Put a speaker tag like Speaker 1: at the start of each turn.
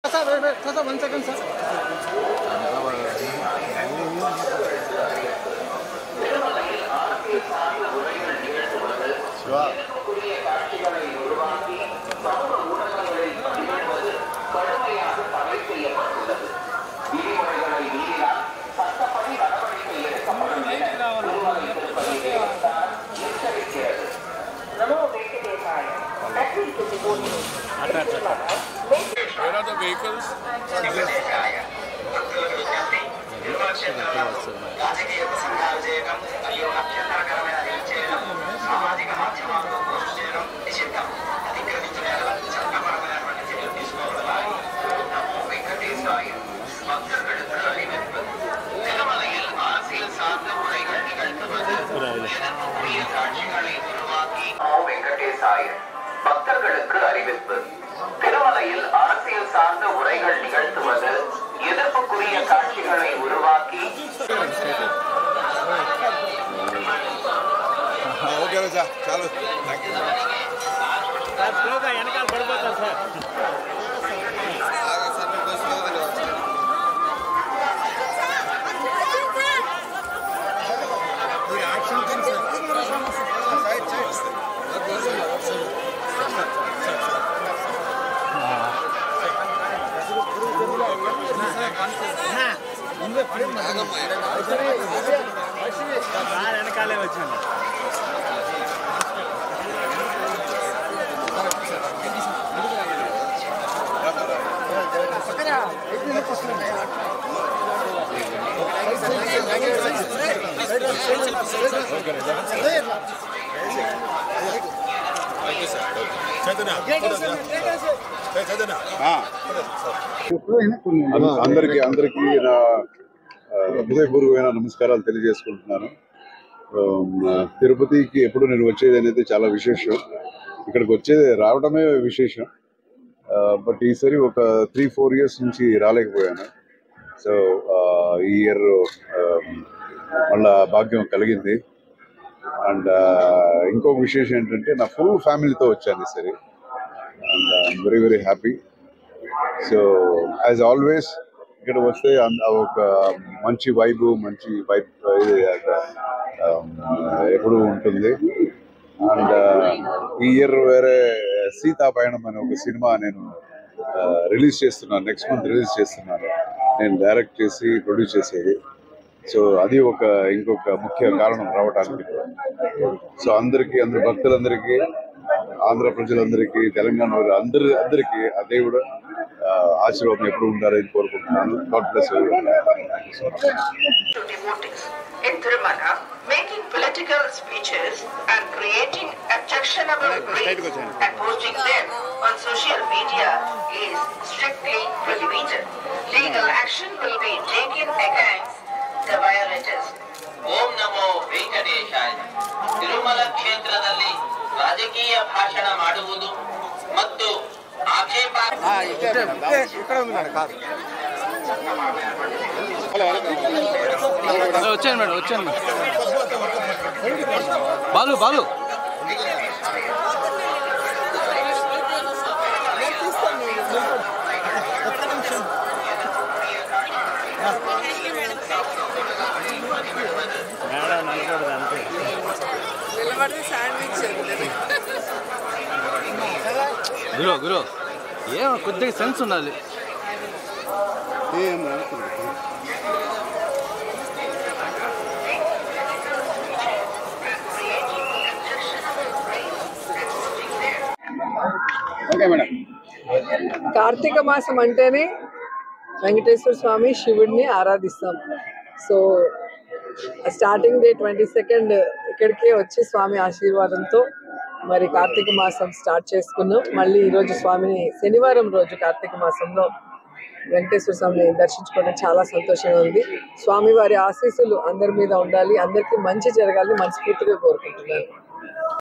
Speaker 1: Sir, 1 second, sir. Sure.
Speaker 2: Where are the vehicles?
Speaker 3: பக்தர்களுக்கு அறிவிப்பு. திருமலையில் அரசியல் சார்ந்த உரைகள் நிகழ்த்துவது, எதிர்ப்புக்குரிய காட்சிகளை உருவாக்கி
Speaker 1: వెనకాలే వచ్చాను.
Speaker 4: అందరికీ నా హృదయపూర్వకమైన నమస్కారాలు తెలియజేసుకుంటున్నాను. తిరుపతికి ఎప్పుడు నేను వచ్చేది అనేది చాలా విశేషం. ఇక్కడికి వచ్చేది రావడమే విశేషం. బట్ ఈసారి ఒక 3-4 years నుంచి రాలేకపోయాను. సో ఈ ఇయర్ మళ్ళా భాగ్యం కలిగింది. అండ్ ఇంకొక విశేషం ఏంటంటే నా ఫుల్ ఫ్యామిలీతో వచ్చాను ఈసారి. And I'm very very happy. So as always ఇక్కడ వస్తే ఒక మంచి వైబ్ ఎప్పుడు ఉంటుంది. అండ్ ఈ ఇయర్ వేరే సీతాపయణం అనే ఒక సినిమా నేను రిలీజ్ చేస్తున్నాను. నెక్స్ట్ మంత్ రిలీజ్ చేస్తున్నాను. నేను డైరెక్ట్ చేసి ప్రొడ్యూస్ చేసేది. సో అది ఇంకొక ముఖ్య కారణం రావడానికి. సో అందరికీ, అందరి భక్తులందరికీ, ఆంధ్ర ప్రజలందరికీ, తెలంగాణ అందరికీ ఆ దేవుడు ఆశీర్వాదం ఎప్పుడు ఉండాలని కోరుకుంటున్నాను. God bless you.
Speaker 3: in Tirumala, making political speeches and creating objectionable reels and posting them on social media is strictly prohibited. Legal action will be taken against the violators. Om Namo Venkateshaya. Tirumala ಕ್ಷೇತ್ರದಲ್ಲಿ ರಾಜಕೀಯ ಭಾಷಣ ಮಾಡುವುದು ಮತ್ತು ಆಕ್ಷೇಪ
Speaker 1: వచ్చాను madam. Balu గురు ఏమో కొద్దిగా sense ఉండాలి.
Speaker 5: కార్తీక మాసం అంటేనే వెంకటేశ్వర స్వామి శివుడిని ఆరాధిస్తాం. సో స్టార్టింగ్ డే 22nd ఇక్కడికే వచ్చి స్వామి ఆశీర్వాదంతో మరి కార్తీక మాసం స్టార్ట్ చేసుకున్నాం. మళ్ళీ ఈరోజు స్వామిని శనివారం రోజు కార్తీక మాసంలో వెంకటేశ్వర స్వామిని దర్శించుకోవడం చాలా సంతోషంగా ఉంది. స్వామి వారి ఆశీస్సులు అందరి మీద ఉండాలి, అందరికీ మంచి జరగాలని మనస్ఫూర్తిగా కోరుకుంటున్నాను.